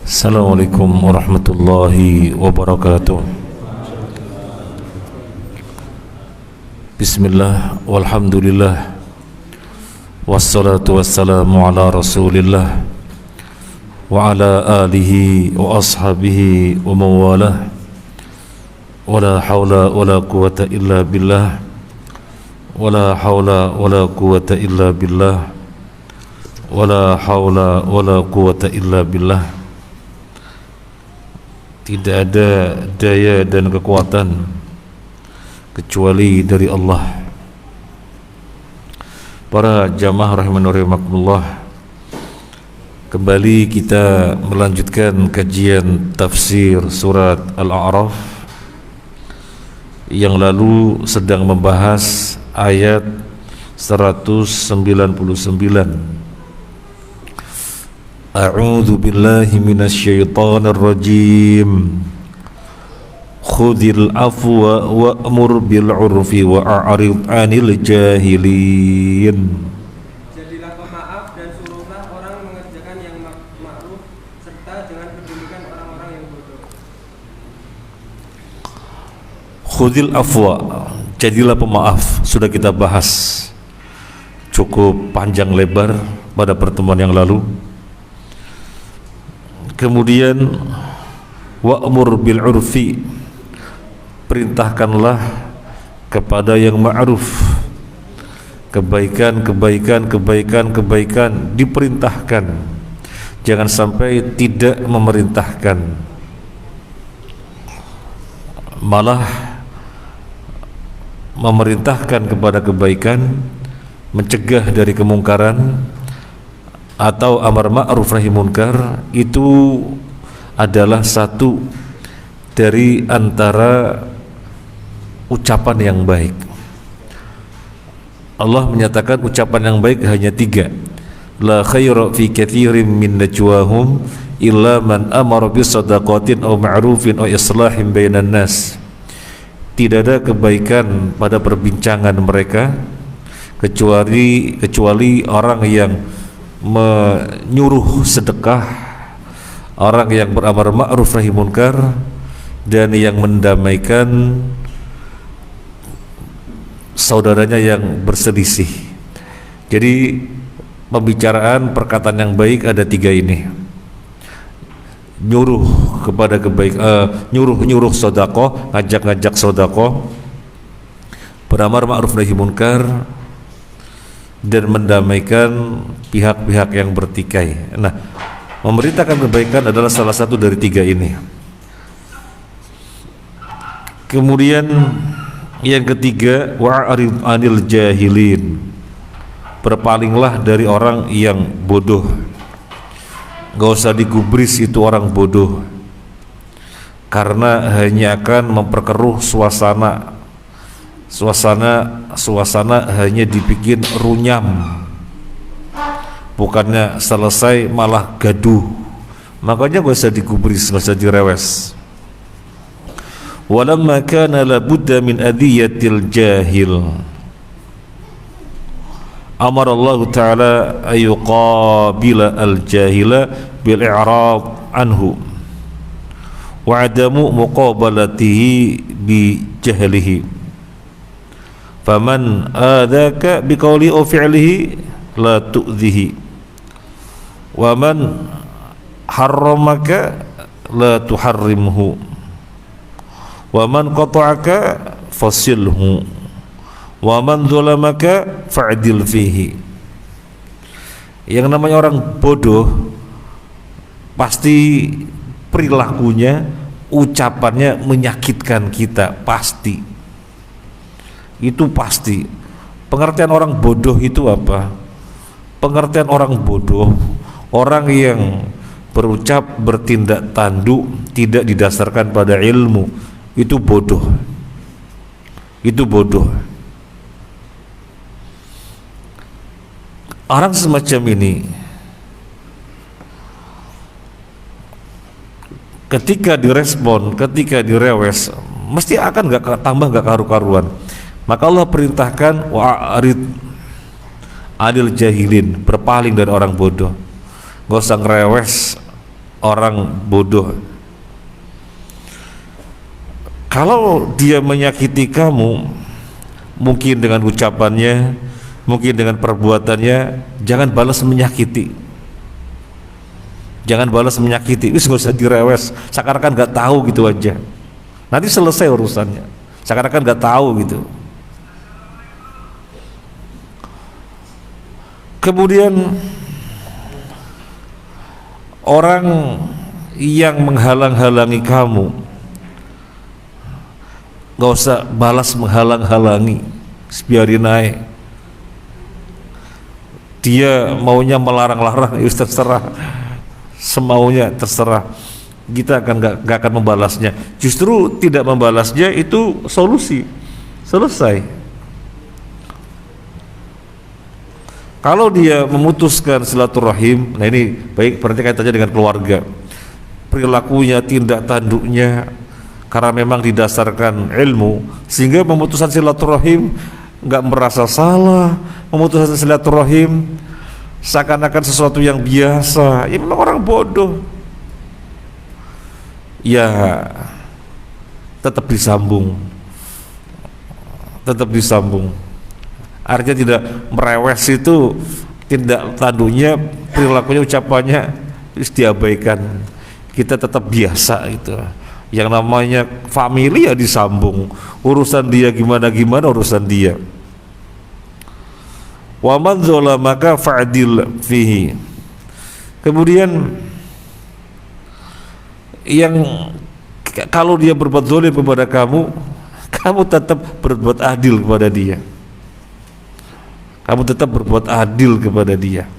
Assalamualaikum warahmatullahi wabarakatuh. Bismillah, walhamdulillah, wassalatu wassalamu ala rasulillah wa ala alihi wa ashabihi wa mawalah. Wala hawla wala quwata illa billah. Wala hawla wala quwata illa billah. Wala hawla wala quwata illa billah. Tidak ada daya dan kekuatan kecuali dari Allah. Para jamaah rahimani wa rahimakumullah, kembali kita melanjutkan kajian tafsir surat Al-A'raf. Yang lalu sedang membahas ayat 199. A'udzu billahi minasyaitonir rajim. Khudhil afwa wa'mur bil 'urfi wa'rid 'anil jahilin. Jadilah pemaaf dan suruhlah orang mengerjakan yang ma'ruf serta jangan pedulikan orang-orang yang bodoh. Khudhil afwa, jadilah pemaaf. Sudah kita bahas cukup panjang lebar pada pertemuan yang lalu. Kemudian wa'mur bil 'urfi, perintahkanlah kepada yang ma'ruf, kebaikan diperintahkan, jangan sampai tidak memerintahkan, malah memerintahkan kepada kebaikan, mencegah dari kemungkaran atau amar ma'ruf nahi munkar. Itu adalah satu dari antara ucapan yang baik. Allah menyatakan ucapan yang baik hanya 3. La khaira fi katsirin min najwahum illa man amara bis shadaqatin aw ma'rufin aw islahin bainan nas. Tidak ada kebaikan pada perbincangan mereka kecuali orang yang menyuruh sedekah, orang yang beramar ma'ruf nahi munkar, dan yang mendamaikan saudaranya yang berselisih. Jadi pembicaraan perkataan yang baik ada 3 ini. Nyuruh kepada nyuruh sedekah, ngajak sedekah, beramar ma'ruf nahi munkar, dan mendamaikan pihak-pihak yang bertikai. Nah, memerintahkan kebaikan adalah salah satu dari 3 ini. Kemudian yang ketiga, wa'rid 'anil jahilin, berpalinglah dari orang yang bodoh. Gak usah digubris itu orang bodoh, karena hanya akan memperkeruh suasana hanya dibikin runyam, bukannya selesai malah gaduh. Makanya gak usah digubris, gak usah direwes. Walamma kana labudda min adiyatil jahil, amara Allah Ta'ala ayuqabila al-jahila bil-i'rad anhu wa adamu muqabalatihi bi jahlihi. Faman adaka biqawli aw fi'lihi la tu'dhihi, wa man harramaka la tuharrimhu, wa man qata'aka fasilhu, wa man zalamaka fa'dil fihi. Yang namanya orang bodoh pasti perilakunya, ucapannya menyakitkan kita, pasti. Itu pasti. Pengertian orang bodoh itu apa? Pengertian orang bodoh, orang yang berucap, bertindak tanduk, tidak didasarkan pada ilmu. Itu bodoh. Itu bodoh. Orang semacam ini ketika direspon, ketika direwes, mesti akan gak karu-karuan. Maka Allah perintahkan wa'rid 'anil jahilin, berpaling dari orang bodoh. Gak usah ngerewes orang bodoh. Kalau dia menyakiti kamu, mungkin dengan ucapannya, mungkin dengan perbuatannya, jangan balas menyakiti. Jangan balas menyakiti, wis nggak usah direwes, seakan-akan nggak tahu gitu aja. Nanti selesai urusannya, seakan-akan nggak tahu gitu. Kemudian orang yang menghalang-halangi kamu, nggak usah balas menghalang-halangi, biarin aja. Dia maunya melarang-larang, ya terserah, semaunya terserah. Kita nggak akan membalasnya. Justru tidak membalasnya itu solusi, selesai. Kalau dia memutuskan silaturahim, nah ini baik berarti kaitannya dengan keluarga, perilakunya, tindak tanduknya karena memang didasarkan ilmu, sehingga memutuskan silaturahim nggak merasa salah, memutuskan silaturahim seakan-akan sesuatu yang biasa. Ya memang orang bodoh, ya tetap disambung, tetap disambung. Artinya tidak merewes, itu tindak tanduknya, perilakunya, ucapannya diabaikan. Kita tetap biasa itu. Yang namanya family ya disambung. Urusan dia gimana urusan dia. Wa man zalamaka fa'dil fihi. Kemudian yang kalau dia berbuat zalim kepada kamu, kamu tetap berbuat adil kepada dia. Kamu tetap berbuat adil kepada dia.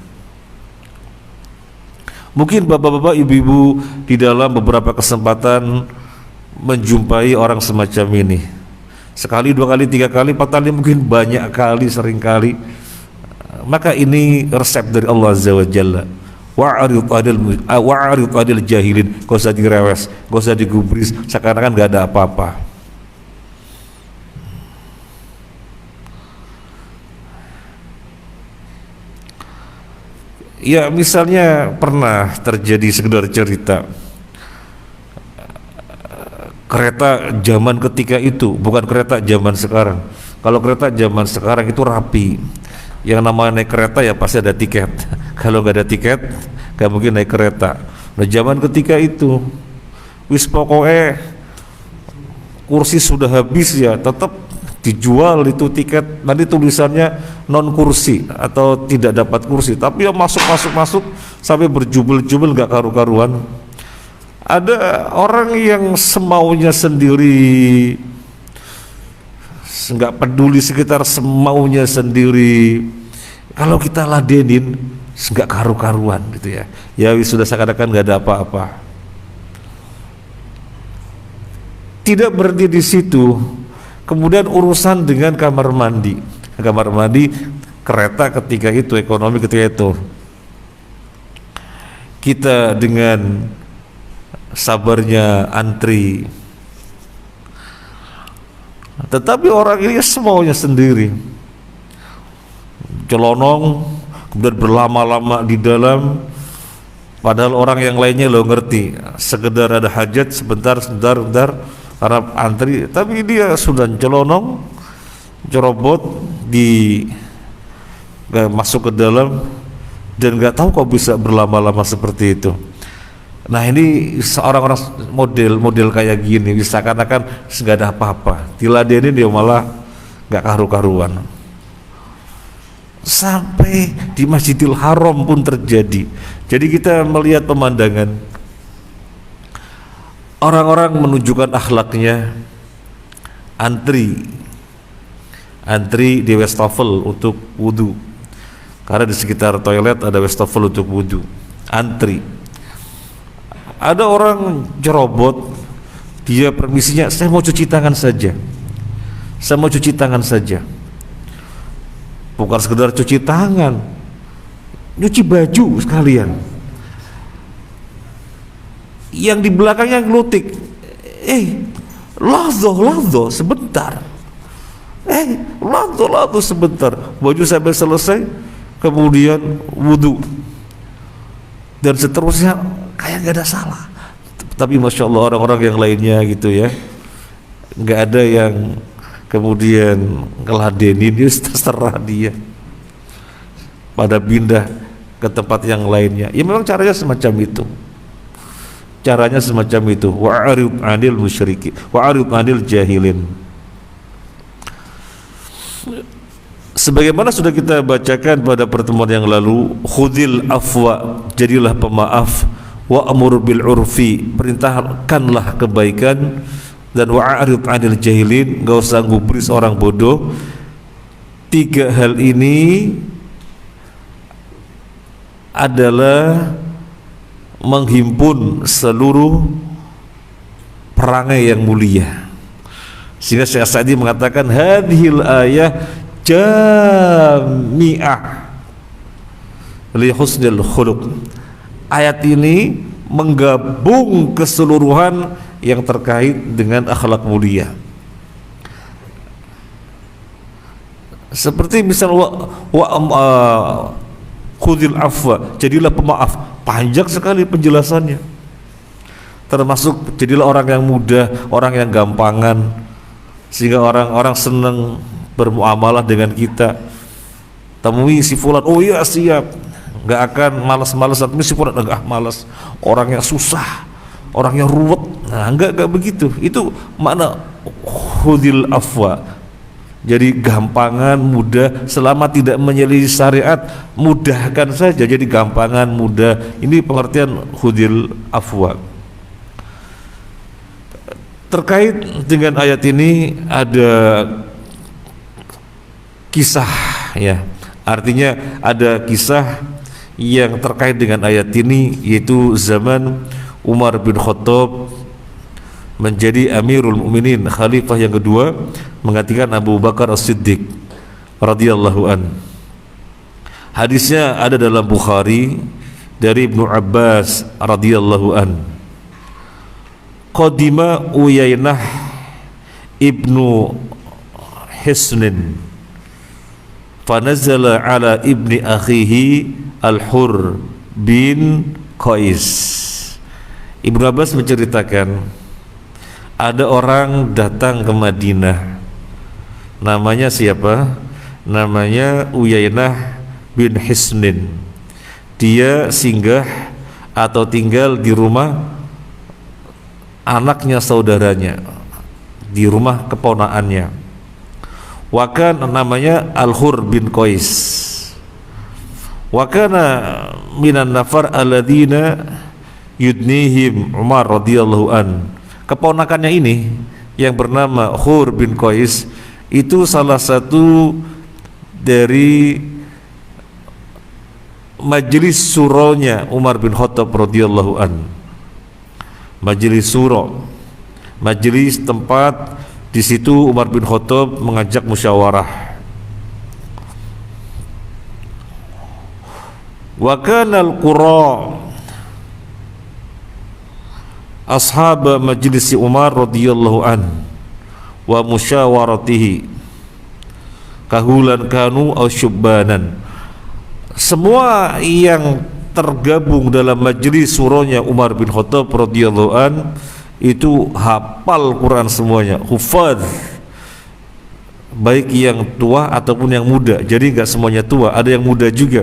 Mungkin bapak-bapak, ibu-ibu di dalam beberapa kesempatan menjumpai orang semacam ini. Sekali, dua kali, tiga kali, empat kali, mungkin banyak kali, sering kali. Maka ini resep dari Allah Azza wa Jalla. Wa'arid adil jahilin. Gak usah direwes, gak usah digubris, sekarang kan gak ada apa-apa. Ya misalnya pernah terjadi, sekedar cerita, kereta zaman ketika itu bukan kereta zaman sekarang. Kalau kereta zaman sekarang itu rapi, yang namanya naik kereta ya pasti ada tiket. Kalau nggak ada tiket nggak mungkin naik kereta. Nah zaman ketika itu wis pokoknya kursi sudah habis ya tetap dijual itu tiket, nanti tulisannya non kursi atau tidak dapat kursi, tapi ya masuk sampai berjubel-jubel gak karu-karuan. Ada orang yang semaunya sendiri, nggak peduli sekitar, semaunya sendiri. Kalau kita ladenin nggak karu-karuan gitu ya, ya sudah seakan-akan nggak ada apa-apa. Tidak berhenti di situ. Kemudian urusan dengan kamar mandi kereta ketika itu, ekonomi ketika itu, kita dengan sabarnya antri, tetapi orang ini semaunya sendiri, celonong, kemudian berlama-lama di dalam, padahal orang yang lainnya lo ngerti, sekedar ada hajat sebentar karena antri, tapi dia sudah celonong, cerobot masuk ke dalam dan nggak tahu kok bisa berlama-lama seperti itu. Nah ini seorang orang model kayak gini, seakan-akan nggak ada apa-apa, diladenin dia malah nggak karu-karuan. Sampai di Masjidil Haram pun terjadi. Jadi kita melihat pemandangan orang-orang menunjukkan akhlaknya, antri di wastafel untuk wudhu, karena di sekitar toilet ada wastafel untuk wudhu, antri. Ada orang jerobot, dia permisinya, saya mau cuci tangan saja, bukan sekedar cuci tangan, nyuci baju sekalian. Yang di belakangnya ngelutik, ladho sebentar, ladho sebentar, baju sampai selesai, kemudian wudhu dan seterusnya. saya nggak ada salah. Tapi masya Allah orang-orang yang lainnya gitu ya, nggak ada yang kemudian ngeladenin, dia terserah dia, pada pindah ke tempat yang lainnya. Ya memang caranya semacam itu. Caranya semacam itu. Wa'arib 'anil musyrikin, wa'arib 'anil jahilin. Sebagaimana sudah kita bacakan pada pertemuan yang lalu, khudil afwa, jadilah pemaaf, wa'mur bil urfi, perintahkanlah kebaikan, dan wa'arib 'anil jahilin, enggak usah gubris orang bodoh. Tiga hal ini adalah menghimpun seluruh perangai yang mulia. Sehingga Syekh Sa'di mengatakan hadhil ayah jami'ah li husnil khuluq. Ayat ini menggabung keseluruhan yang terkait dengan akhlak mulia. Seperti misal khudil afwa, jadilah pemaaf, panjang sekali penjelasannya. Termasuk jadilah orang yang mudah, orang yang gampangan, sehingga orang-orang senang bermuamalah dengan kita. Temui si fulan, oh iya siap, nggak akan malas-malasan. Temui si fulan, enggak malas, orang yang susah, orang yang ruwet. Nah, enggak begitu. Itu makna khudil afwa. Jadi gampangan, mudah, selama tidak menyelisih syariat, mudahkan saja. Jadi gampangan, mudah. Ini pengertian khudil afwa. Terkait dengan ayat ini ada kisah ya. Artinya ada kisah yang terkait dengan ayat ini, yaitu zaman Umar bin Khattab menjadi Amirul Mukminin, khalifah yang kedua, menggantikan Abu Bakar As-Siddiq radhiyallahu an. Hadisnya ada dalam Bukhari dari Ibnu Abbas radhiyallahu an. Qadima Uyainah ibnu Hisnin fanazala ala ibni akhihi Al-Hur bin Qais. Ibnu Abbas menceritakan ada orang datang ke Madinah. Namanya siapa? Namanya Uyainah bin Hisnin. Dia singgah atau tinggal di rumah anaknya saudaranya, di rumah keponakannya. Wakan namanya Al-Hur bin Qais. Wakana minan nafar alladzina yudnihim Umar radhiyallahu an. Keponakannya ini yang bernama Hur bin Qais itu salah satu dari majelis suraunya Umar bin Khattab radhiyallahu an. Majelis surau, majelis tempat di situ Umar bin Khattab mengajak musyawarah. Wa kana al-qura ashab majlis Umar radhiyallahu an wa musyawaratihi kahulan kanu aw syubbanan. Semua yang tergabung dalam majelis suraunya Umar bin Khattab radhiyallahu an itu hafal Quran semuanya, hufadz, baik yang tua ataupun yang muda. Jadi enggak semuanya tua, ada yang muda juga.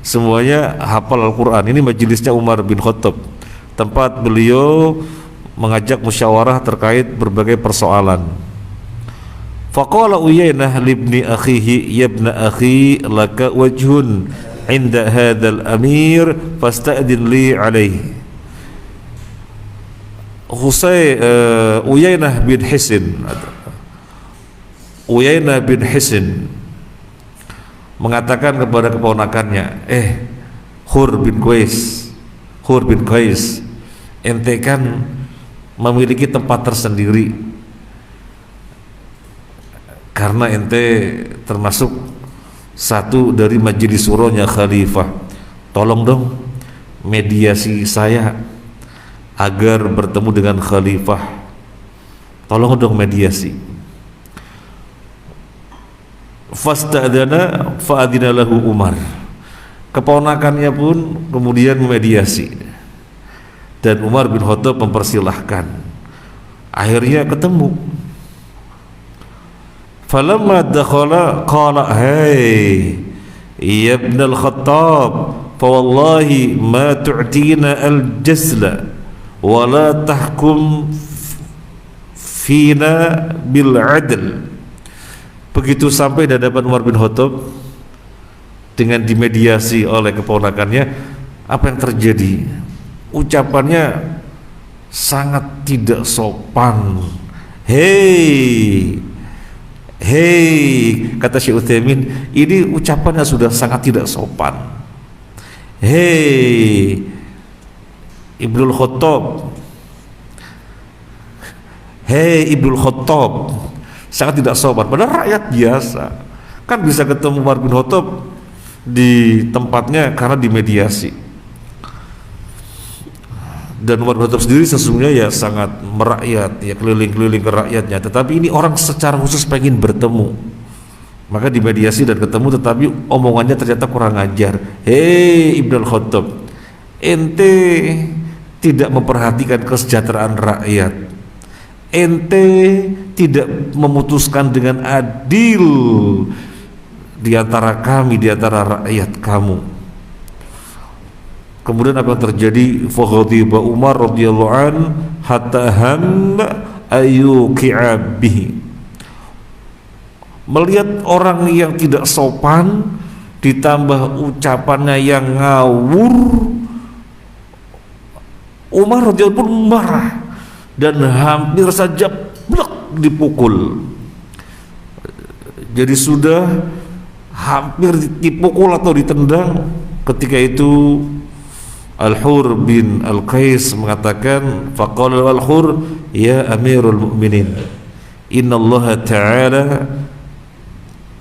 Semuanya hafal Al-Quran. Ini majelisnya Umar bin Khattab, tempat beliau mengajak musyawarah terkait berbagai persoalan. Faqala Uyainah libni akhihi ya ibna akhi laka wajhun inda hadzal amir fasta'din li alaihi. Uyainah bin Hisn mengatakan kepada keponakannya, Hur bin Qais, ente kan memiliki tempat tersendiri karena ente termasuk satu dari majelis suraunya khalifah. Tolong dong mediasi saya agar bertemu dengan khalifah. Tolong dong mediasi. Fasta'dana fa'adina lahu Umar. Keponakannya pun kemudian memediasi. dan Umar bin Khattab mempersilahkan. Akhirnya ketemu. Falamma dakhala qala hey ya ibn al-Khattab fa wallahi ma tu'tina al-jasla wa la tahkum fina bil adl. Begitu sampai di hadapan Umar bin Khattab dengan dimediasi oleh keponakannya, apa yang terjadi? Ucapannya sangat tidak sopan. Hei, kata Syekh Utsaimin, ini ucapannya sudah sangat tidak sopan. Hei, Ibnul Khattab, hei Ibnul Khattab, sangat tidak sopan. Padahal rakyat biasa kan bisa ketemu Umar bin Khattab di tempatnya karena dimediasi. Dan Umar bin Khattab sendiri sesungguhnya ya sangat merakyat, ya keliling-keliling ke rakyatnya. Tetapi ini orang secara khusus pengen bertemu, maka dimediasi dan ketemu, tetapi omongannya ternyata kurang ajar. Hei Ibnul Khattab, ente tidak memperhatikan kesejahteraan rakyat, ente tidak memutuskan dengan adil di antara kami, di antara rakyat kamu. Kemudian apa yang terjadi? Faghadiba Umar radhiyallahu an hatta hamma ayyuqi'a bihi. Melihat orang yang tidak sopan ditambah ucapannya yang ngawur, Umar radhiyallahu pun marah dan hampir saja blek dipukul. Jadi sudah hampir dipukul atau ditendang. Ketika itu Al-Hur bin Al-Qais mengatakan, faqala Al-Hur ya Amirul Mu'minin, inna Allah Ta'ala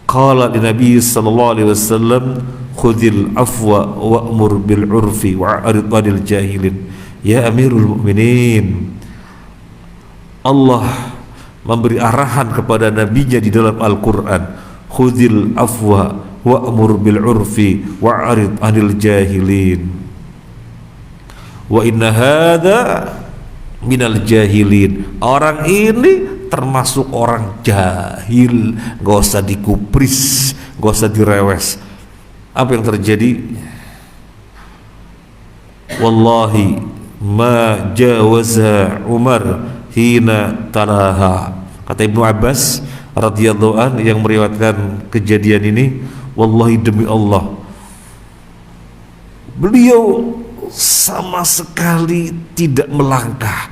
qala li Nabi sallallahu alaihi wasallam khudhil afwa wa'mur bil urfi wa'rid 'anil jahilin. Ya Amirul Mu'minin, Allah memberi arahan kepada nabinya di dalam Al-Qur'an, khudhil afwa wa'mur bil urfi wa'rid 'anil jahilin. Wa inna hadza minal jahilin. Orang ini termasuk orang jahil, gak usah dikupris, gak usah direwes. Apa yang terjadi? Wallahi ma jawaza Umar hina talaha. Kata Ibnu Abbas radhiyallahu an yang meriwayatkan kejadian ini, wallahi demi Allah, beliau sama sekali tidak melangkah,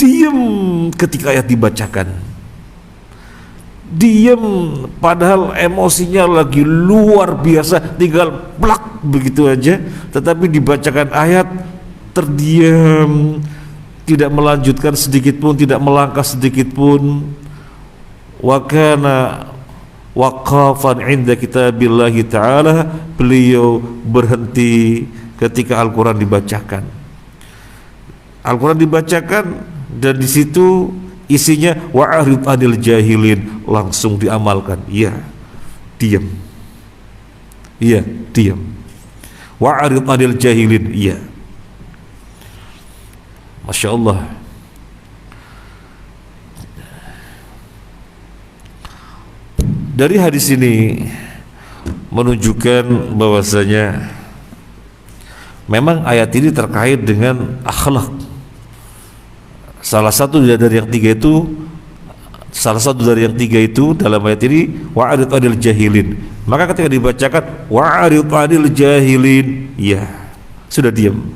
diam ketika ayat dibacakan, diam padahal emosinya lagi luar biasa, tinggal plak begitu aja, tetapi dibacakan ayat terdiam, tidak melanjutkan sedikit pun, tidak melangkah sedikit pun. Wa kana waqafan 'inda kitabillahi ta'ala, beliau berhenti ketika Al-Quran dibacakan. Al-Quran dibacakan dan di situ isinya wa'arid 'anil jahilin, langsung diamalkan. Iya, diam. Iya, diam. Wa'arid 'anil jahilin. Iya. Masya Allah. Dari hadis ini menunjukkan bahwasanya memang ayat ini terkait dengan akhlak. Salah satu dari yang tiga itu dalam ayat ini wa'arid 'anil jahilin. Maka ketika dibacakan wa'arid 'anil jahilin, ya sudah diam.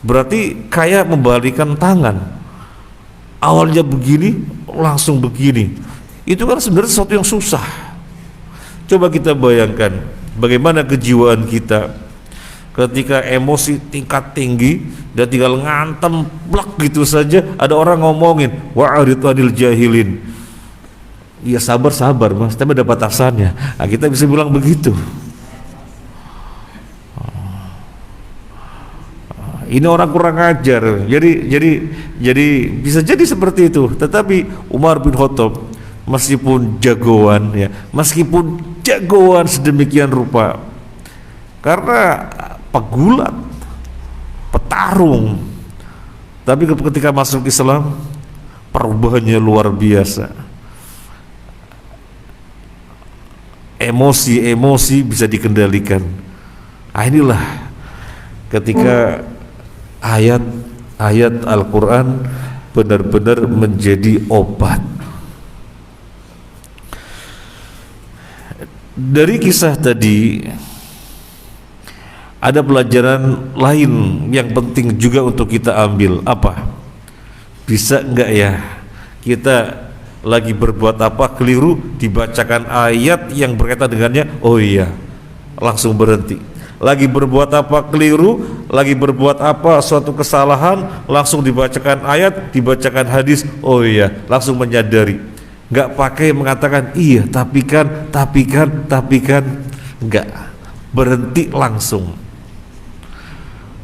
Berarti kayak membalikan tangan. Awalnya begini, langsung begini. Itu kan sebenarnya sesuatu yang susah. Coba kita bayangkan bagaimana kejiwaan kita ketika emosi tingkat tinggi dan tinggal ngantem plak gitu saja, ada orang ngomongin wa'arid 'anil jahilin. Ya sabar Mas, tapi ada batasannya. Nah, kita bisa bilang begitu. Ini orang kurang ajar. Jadi bisa jadi seperti itu. Tetapi Umar bin Khattab meskipun jagoan sedemikian rupa, karena pegulat, tarung. Tapi ketika masuk Islam, perubahannya luar biasa. Emosi bisa dikendalikan. Nah, inilah ketika ayat-ayat Al-Quran benar-benar menjadi obat. Dari kisah tadi ada pelajaran lain yang penting juga untuk kita ambil. Apa? Bisa enggak ya kita lagi berbuat apa keliru, dibacakan ayat yang berkaitan dengannya, oh iya, langsung berhenti. Lagi berbuat apa keliru, lagi berbuat apa suatu kesalahan, langsung dibacakan ayat, dibacakan hadis, oh iya, langsung menyadari. Enggak pakai mengatakan iya tapi kan, enggak, berhenti langsung.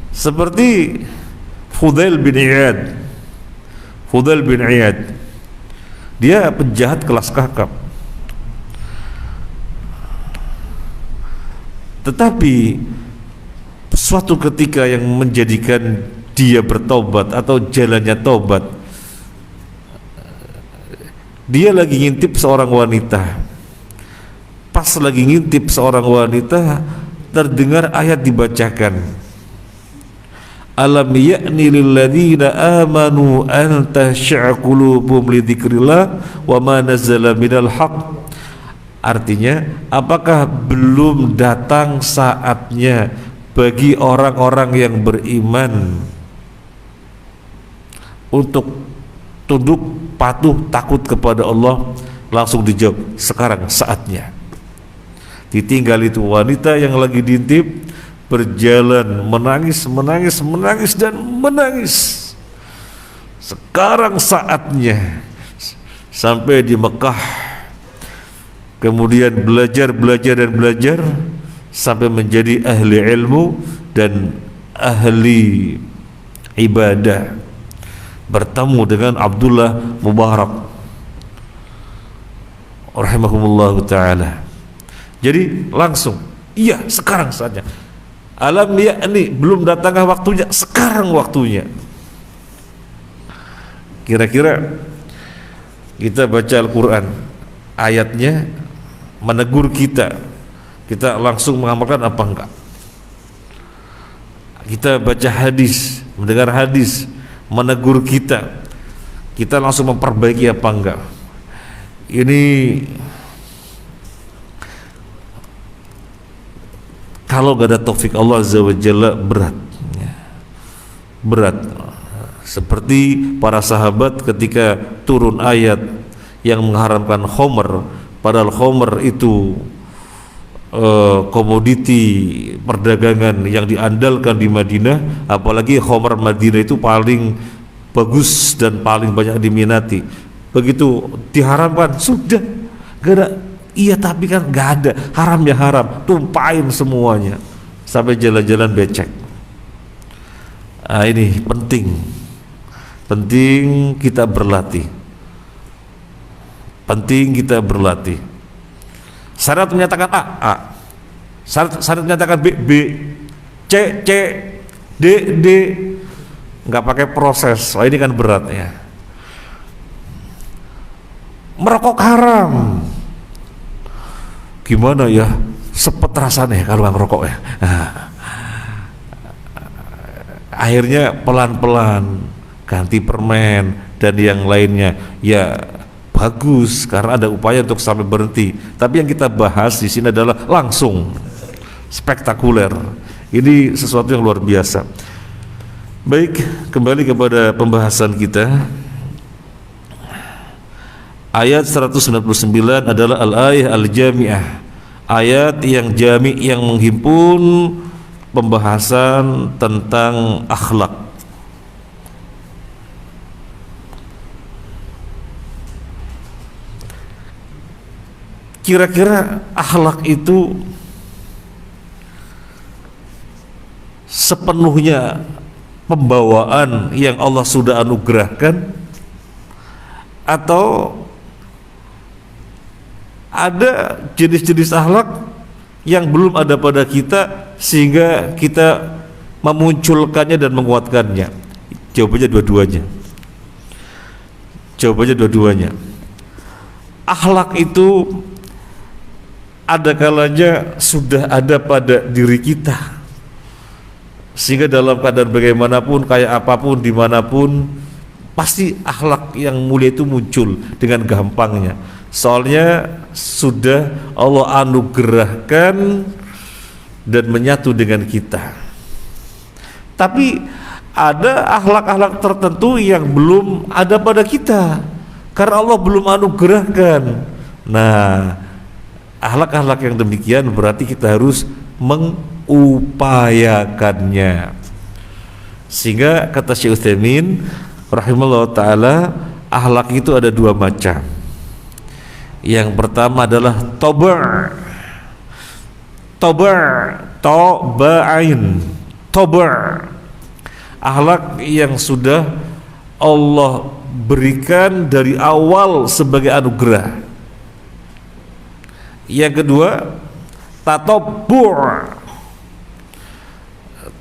Seperti Fudail bin Iyad, dia penjahat kelas kakap, tetapi suatu ketika yang menjadikan dia bertobat atau jalannya tobat, dia lagi ngintip seorang wanita. Pas lagi ngintip seorang wanita, terdengar ayat dibacakan, alam ya'ni lilladzina amanu an tash'a qulubuhum li dzikrillah wa ma nazzala minal haqq. Artinya, apakah belum datang saatnya bagi orang-orang yang beriman untuk tunduk, patuh, takut kepada Allah? Langsung dijawab, sekarang saatnya. Ditinggal itu wanita yang lagi diintip, berjalan menangis dan menangis. Sekarang saatnya. Sampai di Mekah, kemudian belajar sampai menjadi ahli ilmu dan ahli ibadah, bertemu dengan Abdullah Mubarak rahimahumullah ta'ala. Jadi langsung, iya sekarang saatnya. Alam ya'ni, belum datangkah waktunya, sekarang waktunya. Kira-kira kita baca Al-Quran, ayatnya menegur kita, kita langsung mengamalkan apa enggak? Kita baca hadis, mendengar hadis menegur kita, kita langsung memperbaiki apa enggak? Ini kalau gak ada taufik Allah Azza wa Jalla, berat. Seperti para sahabat ketika turun ayat yang mengharamkan khamr, padahal khamr itu komoditi perdagangan yang diandalkan di Madinah, apalagi khamr Madinah itu paling bagus dan paling banyak diminati. Begitu diharamkan, sudah gak ada. Iya tapi kan gak ada, haram ya haram, tumpahin semuanya sampai jalan-jalan becek. Nah, ini penting kita berlatih, syarat menyatakan A, syarat menyatakan B, C, D, nggak pakai proses. Wah, ini kan berat ya. Merokok haram, gimana ya, sepet rasanya kalau nggak ngerokok ya. Akhirnya pelan-pelan ganti permen dan yang lainnya, ya bagus karena ada upaya untuk sampai berhenti. Tapi yang kita bahas di sini adalah langsung spektakuler. Ini sesuatu yang luar biasa. Baik, kembali kepada pembahasan kita. Ayat 199 adalah al-ayah al-jami'ah, ayat yang jami', yang menghimpun pembahasan tentang akhlak. Kira-kira akhlak itu sepenuhnya pembawaan yang Allah sudah anugerahkan, atau ada jenis-jenis akhlak yang belum ada pada kita sehingga kita memunculkannya dan menguatkannya? Jawabannya dua-duanya. Jawabannya dua-duanya. Akhlak itu ada kalanya sudah ada pada diri kita, sehingga dalam keadaan bagaimanapun, kayak apapun, dimanapun, pasti akhlak yang mulia itu muncul dengan gampangnya. Soalnya sudah Allah anugerahkan dan menyatu dengan kita. Tapi ada akhlak-akhlak tertentu yang belum ada pada kita karena Allah belum anugerahkan. Nah, akhlak-akhlak yang demikian berarti kita harus mengupayakannya. Sehingga kata Syekh Utsaimin rahimahullah ta'ala, akhlak itu ada dua macam. Yang pertama adalah toba'. Akhlak yang sudah Allah berikan dari awal sebagai anugerah. Yang kedua, tatobbu'.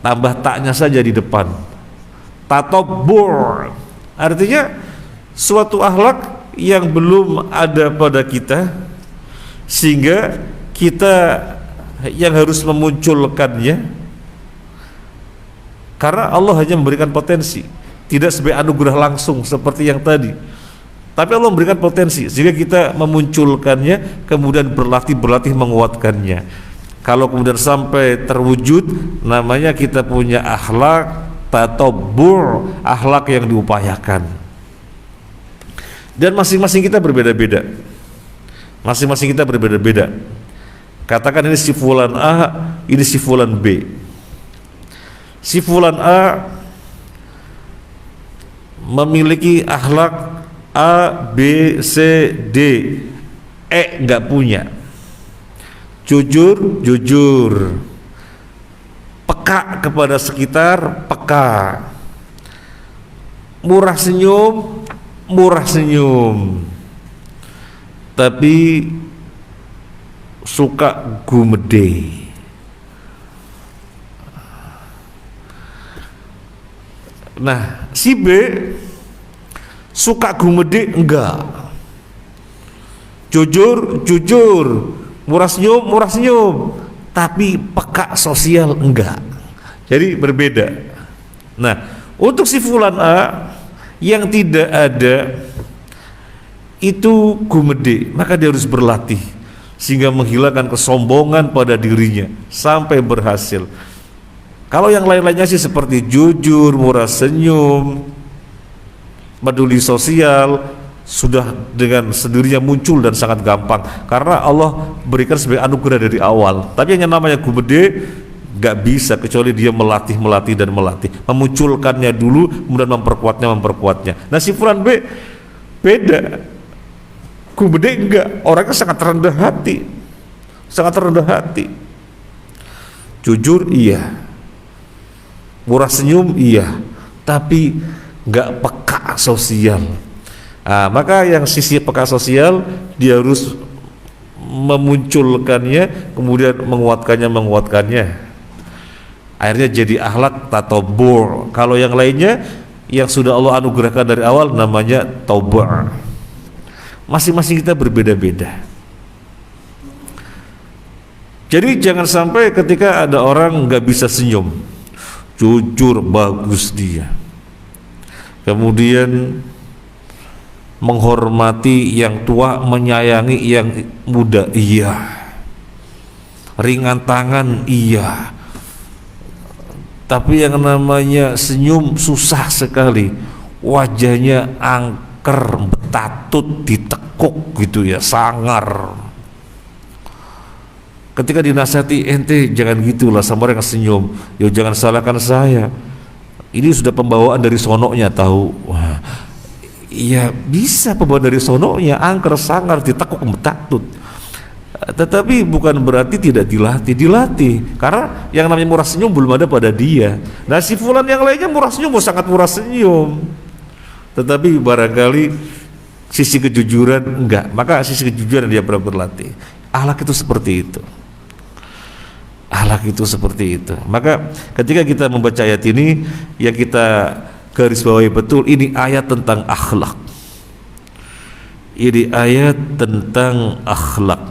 Tambah taknya saja di depan. Tatobbu'. Artinya suatu akhlak yang belum ada pada kita, sehingga kita yang harus memunculkannya. Karena Allah hanya memberikan potensi, tidak sebagai anugerah langsung seperti yang tadi, tapi Allah memberikan potensi sehingga kita memunculkannya, kemudian berlatih menguatkannya. Kalau kemudian sampai terwujud, namanya kita punya akhlak tatobbu', akhlak yang diupayakan. Dan masing-masing kita berbeda-beda. Masing-masing kita berbeda-beda. Katakan ini si fulan A, ini si fulan B. Si fulan A memiliki akhlak A, B, C, D, E nggak punya. Jujur, peka kepada sekitar, peka. Murah senyum, tapi suka gumede. Nah, si B suka gumede enggak. Jujur, murah senyum, tapi peka sosial enggak. Jadi berbeda. Nah, untuk si fulan A yang tidak ada itu gumede, maka dia harus berlatih sehingga menghilangkan kesombongan pada dirinya sampai berhasil. Kalau yang lain-lainnya sih seperti jujur, murah senyum, peduli sosial, sudah dengan sendirinya muncul dan sangat gampang karena Allah berikan sebagai anugerah dari awal. Tapi yang namanya gumede gak bisa kecuali dia melatih, memunculkannya dulu, kemudian memperkuatnya. Nah, si fulan B beda, gumede enggak, orangnya sangat rendah hati, jujur iya, murah senyum iya, tapi nggak peka sosial. Nah, maka yang sisi peka sosial dia harus memunculkannya, kemudian menguatkannya. Akhirnya jadi akhlak tatobbu'. Kalau yang lainnya yang sudah Allah anugerahkan dari awal namanya tauba'. Masing-masing kita berbeda-beda. Jadi jangan sampai ketika ada orang nggak bisa senyum, jujur bagus dia, kemudian menghormati yang tua, menyayangi yang muda, iya, ringan tangan, iya, tapi yang namanya senyum susah sekali, wajahnya angker, betatut, ditekuk gitu ya, sangar. Ketika dinasihati, ente jangan gitulah sama orang yang senyum, ya jangan salahkan saya, ini sudah pembawaan dari sonoknya tahu. Wah, iya bisa pembawaan dari sonoknya, angker, sangar, ditekuk, betatut. Tetapi bukan berarti tidak dilatih, karena yang namanya murah senyum belum ada pada dia. Nah, si fulan yang lainnya murah senyum, sangat murah senyum, tetapi barangkali sisi kejujuran enggak, maka sisi kejujuran dia pernah berlatih. Akhlak itu seperti itu. Akhlak itu seperti itu. Maka ketika kita membaca ayat ini, yang kita garis bawahi betul, ini ayat tentang akhlak. Ini ayat tentang akhlak.